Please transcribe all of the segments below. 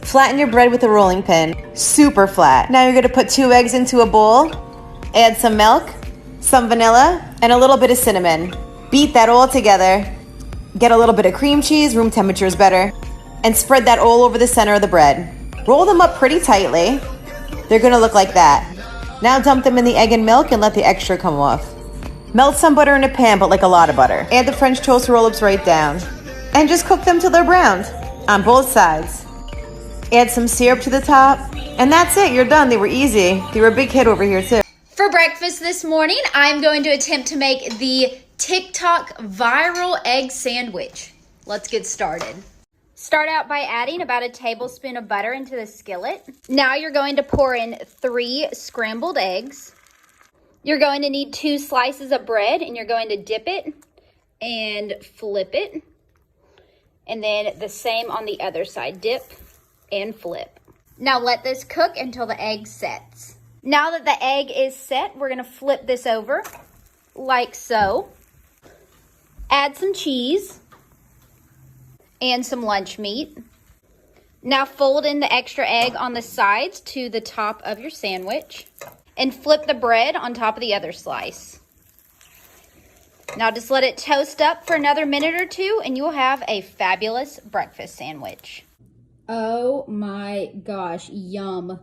Flatten your bread with a rolling pin, super flat. Now you're gonna put 2 eggs into a bowl, add some milk, some vanilla, and a little bit of cinnamon. Beat that all together. Get a little bit of cream cheese, room temperature is better, and spread that all over the center of the bread. Roll them up pretty tightly. They're gonna look like that. Now dump them in the egg and milk and let the extra come off. Melt some butter in a pan, but like a lot of butter. Add the French toast roll-ups right down. And just cook them till they're browned on both sides. Add some syrup to the top, and that's it, you're done. They were easy. They were a big hit over here too. For breakfast this morning, I'm going to attempt to make the TikTok viral egg sandwich. Let's get started. Start out by adding about a tablespoon of butter into the skillet. Now you're going to pour in 3 scrambled eggs. You're going to need 2 slices of bread, and you're going to dip it and flip it. And then the same on the other side, dip and flip. Now let this cook until the egg sets. Now that the egg is set, we're gonna flip this over like so. Add some cheese and some lunch meat. Now fold in the extra egg on the sides to the top of your sandwich and flip the bread on top of the other slice. Now just let it toast up for another minute or 2 and you will have a fabulous breakfast sandwich. Oh my gosh, yum.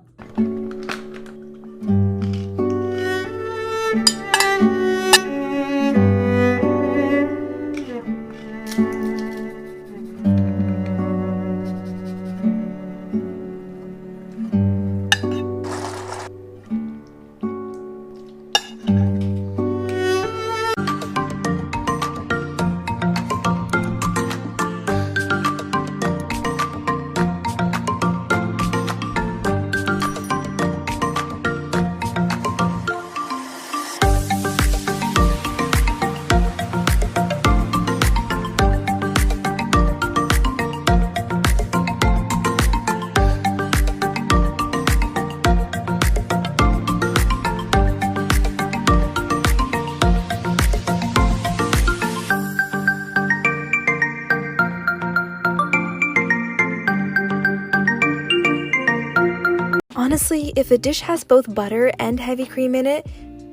Honestly, if a dish has both butter and heavy cream in it,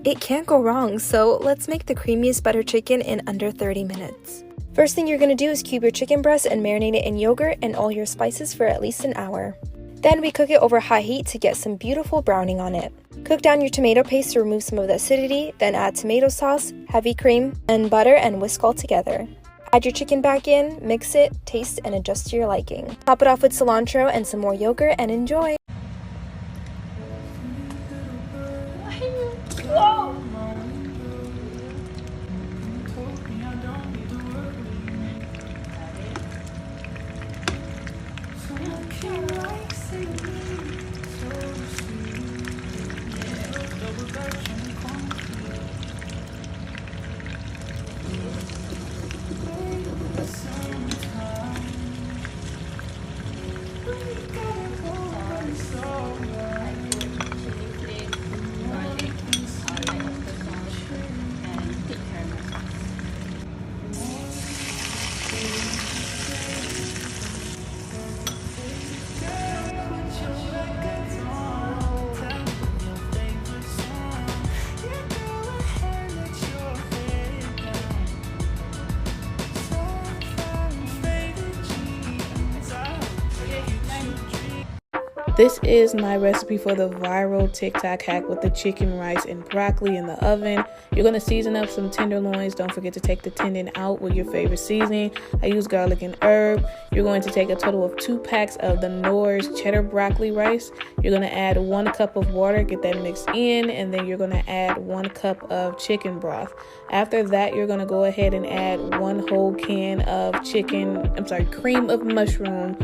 it can't go wrong, so let's make the creamiest butter chicken in under 30 minutes. First thing you're going to do is cube your chicken breast and marinate it in yogurt and all your spices for at least an hour. Then we cook it over high heat to get some beautiful browning on it. Cook down your tomato paste to remove some of the acidity, then add tomato sauce, heavy cream, and butter and whisk all together. Add your chicken back in, mix it, taste, and adjust to your liking. Top it off with cilantro and some more yogurt and enjoy! This is my recipe for the viral TikTok hack with the chicken, rice, and broccoli in the oven. You're going to season up some tenderloins. Don't forget to take the tendon out with your favorite seasoning. I use garlic and herb. You're going to take a total of 2 packs of the Knorr's cheddar broccoli rice. You're going to add 1 cup of water, get that mixed in, and then you're going to add 1 cup of chicken broth. After that, you're going to go ahead and add 1 whole can of cream of mushroom.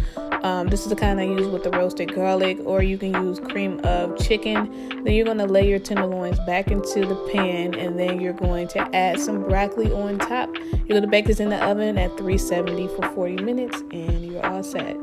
This is the kind I use with the roasted garlic, or you can use cream of chicken. Then you're going to lay your tenderloins back into the pan, and then you're going to add some broccoli on top. You're going to bake this in the oven at 370 for 40 minutes, and you're all set.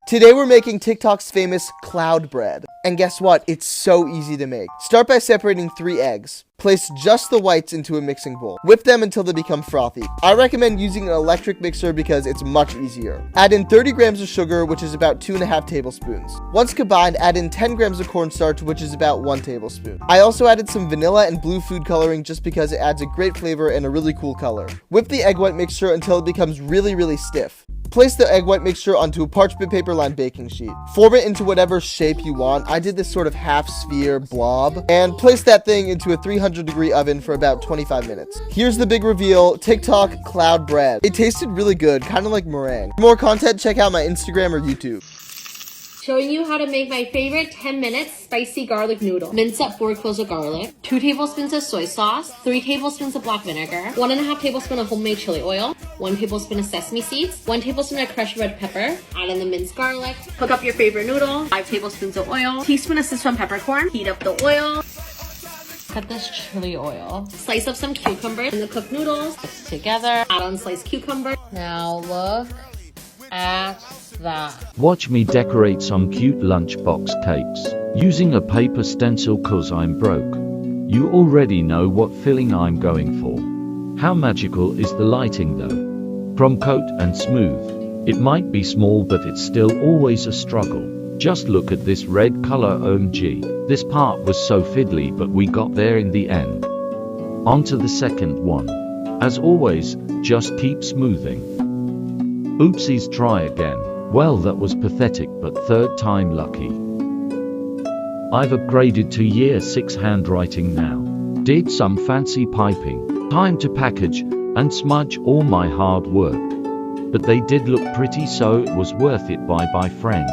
Today we're making TikTok's famous cloud bread. And guess what? It's so easy to make. Start by separating 3 eggs. Place just the whites into a mixing bowl. Whip them until they become frothy. I recommend using an electric mixer because it's much easier. Add in 30 grams of sugar, which is about 2.5 tablespoons. Once combined, add in 10 grams of cornstarch, which is about 1 tablespoon. I also added some vanilla and blue food coloring just because it adds a great flavor and a really cool color. Whip the egg white mixture until it becomes really stiff. Place the egg white mixture onto a parchment paper lined baking sheet. Form it into whatever shape you want. I did this sort of half sphere blob. And place that thing into a 300-degree oven for about 25 minutes. Here's the big reveal, TikTok cloud bread. It tasted really good, kind of like meringue. For more content, check out my Instagram or YouTube. Showing you how to make my favorite 10 minutes spicy garlic noodle. Mince up 4 cloves of garlic, 2 tablespoons of soy sauce, 3 tablespoons of black vinegar, 1.5 tablespoons of homemade chili oil, 1 tablespoon of sesame seeds, 1 tablespoon of crushed red pepper, add in the minced garlic, cook up your favorite noodle, 5 tablespoons of oil, teaspoon of Szechuan peppercorn, heat up the oil, cut this chili oil, slice up some cucumbers and the cooked noodles, mix together, add on sliced cucumber. Now look at that. Watch me decorate some cute lunchbox cakes using a paper stencil cause I'm broke. You already know what filling I'm going for. How magical is the lighting though? From coat and smooth. It might be small but it's still always a struggle. Just look at this red color, OMG. This part was so fiddly but we got there in the end. On to the second one. As always, just keep smoothing. Oopsies, try again. Well, that was pathetic, but third time lucky. I've upgraded to year 6 handwriting now. Did some fancy piping. Time to package and smudge all my hard work. But they did look pretty, so it was worth it. Bye friends.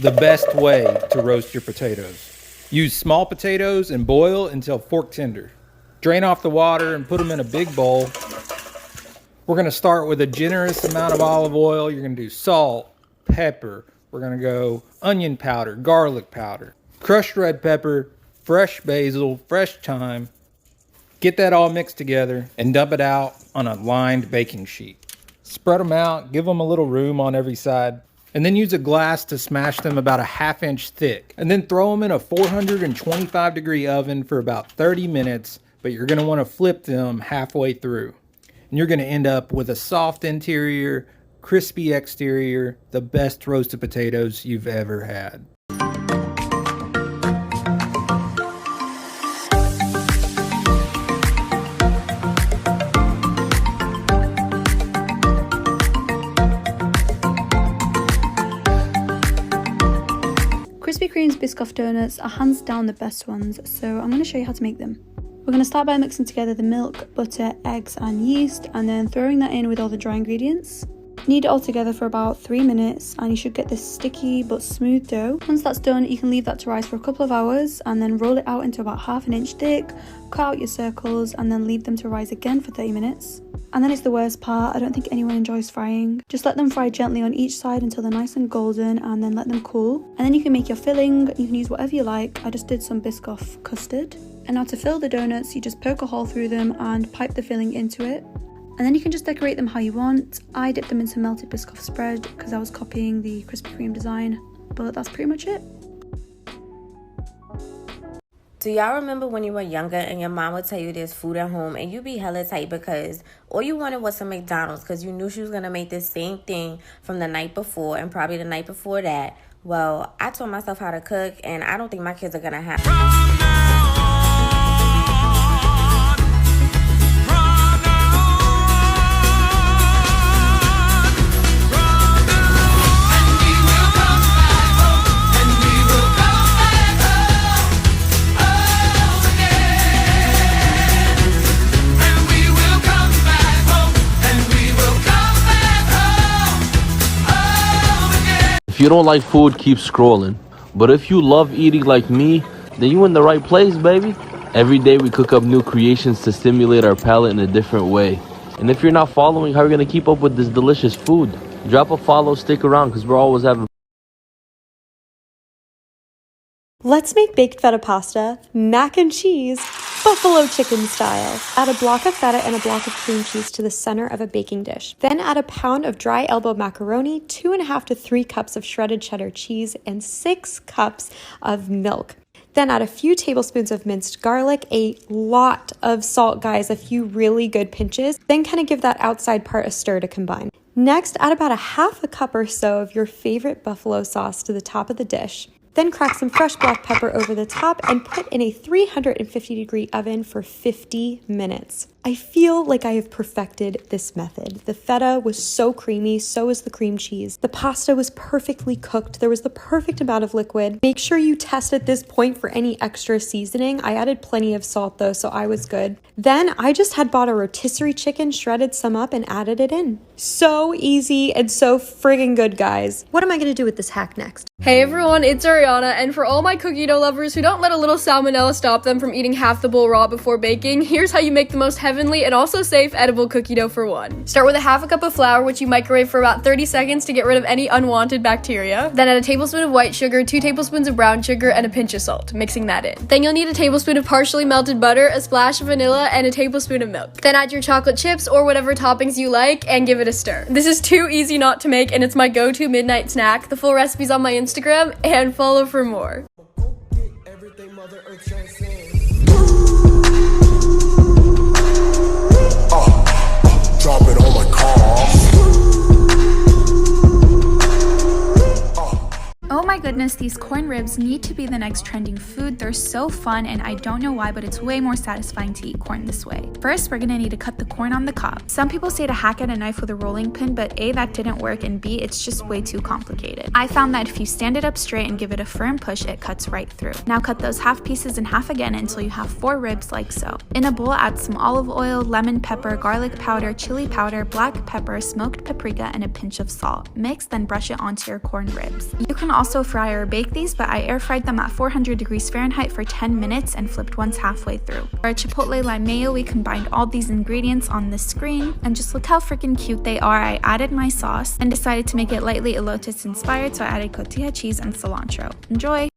The best way to roast your potatoes. Use small potatoes and boil until fork tender. Drain off the water and put them in a big bowl. We're going to start with a generous amount of olive oil. You're going to do salt, pepper. We're going to go onion powder, garlic powder, crushed red pepper, fresh basil, fresh thyme. Get that all mixed together and dump it out on a lined baking sheet. Spread them out, give them a little room on every side. And then use a glass to smash them about a 1/2 inch thick. And then throw them in a 425-degree oven for about 30 minutes, but you're gonna wanna flip them halfway through. And you're gonna end up with a soft interior, crispy exterior, the best roasted potatoes you've ever had. Krispy Kreme's Biscoff donuts are hands down the best ones, so I'm going to show you how to make them. We're going to start by mixing together the milk, butter, eggs and yeast, and then throwing that in with all the dry ingredients. Knead it all together for about 3 minutes and you should get this sticky but smooth dough. Once that's done, you can leave that to rise for a couple of hours and then roll it out into about 1/2 inch thick, cut out your circles and then leave them to rise again for 30 minutes. And then it's the worst part. I don't think anyone enjoys frying. Just let them fry gently on each side until they're nice and golden and then let them cool. And then you can make your filling. You can use whatever you like. I just did some Biscoff custard. And now to fill the donuts, you just poke a hole through them and pipe the filling into it. And then you can just decorate them how you want. I dipped them in some melted Biscoff spread because I was copying the Krispy Kreme design. But that's pretty much it. Do y'all remember when you were younger and your mom would tell you there's food at home and you be hella tight because all you wanted was some McDonald's because you knew she was going to make this same thing from the night before and probably the night before that? Well, I taught myself how to cook and I don't think my kids are going to have... you don't like food, keep scrolling. But if you love eating like me, then you in the right place, baby. Every day we cook up new creations to stimulate our palate in a different way. And if you're not following, how are you gonna keep up with this delicious food? Drop a follow, stick around, because we're always having. Let's make baked feta pasta, mac and cheese, buffalo chicken style. Add a block of feta and a block of cream cheese to the center of a baking dish. Then add a pound of dry elbow macaroni, 2.5 to 3 cups of shredded cheddar cheese, and 6 cups of milk. Then add a few tablespoons of minced garlic, a lot of salt, guys, a few really good pinches. Then kind of give that outside part a stir to combine. Next, add about 1/2 cup or so of your favorite buffalo sauce to the top of the dish. Then crack some fresh black pepper over the top and put in a 350-degree oven for 50 minutes. I feel like I have perfected this method. The feta was so creamy, so was the cream cheese. The pasta was perfectly cooked. There was the perfect amount of liquid. Make sure you test at this point for any extra seasoning. I added plenty of salt though, so I was good. Then I just had bought a rotisserie chicken, shredded some up, and added it in. So easy and so friggin' good, guys. What am I gonna do with this hack next? Hey everyone, it's Ariana, and for all my cookie dough lovers who don't let a little salmonella stop them from eating half the bowl raw before baking, here's how you make the most heavenly and also safe edible cookie dough for one. Start with 1/2 cup of flour, which you microwave for about 30 seconds to get rid of any unwanted bacteria. Then add a tablespoon of white sugar, 2 tablespoons of brown sugar, and a pinch of salt, mixing that in. Then you'll need a tablespoon of partially melted butter, a splash of vanilla, and a tablespoon of milk. Then add your chocolate chips or whatever toppings you like and give it a stir. This is too easy not to make, and it's my go-to midnight snack. The full recipe's on my Instagram, and follow for more. Drop it on my car. Oh my goodness, these corn ribs need to be the next trending food. They're so fun, and I don't know why, but it's way more satisfying to eat corn this way. First, we're gonna need to cut the corn on the cob. Some people say to hack at a knife with a rolling pin, but A, that didn't work, and B, it's just way too complicated. I found that if you stand it up straight and give it a firm push, it cuts right through. Now cut those half pieces in half again until you have 4 ribs like so. In a bowl, add some olive oil, lemon pepper, garlic powder, chili powder, black pepper, smoked paprika, and a pinch of salt. Mix, then brush it onto your corn ribs. You can also fry or bake these, but I air fried them at 400 degrees Fahrenheit for 10 minutes and flipped once halfway through. For our chipotle lime mayo, we combined all these ingredients on the screen, and just look how freaking cute they are. I added my sauce and decided to make it lightly elotes inspired, so I added cotija cheese and cilantro. Enjoy!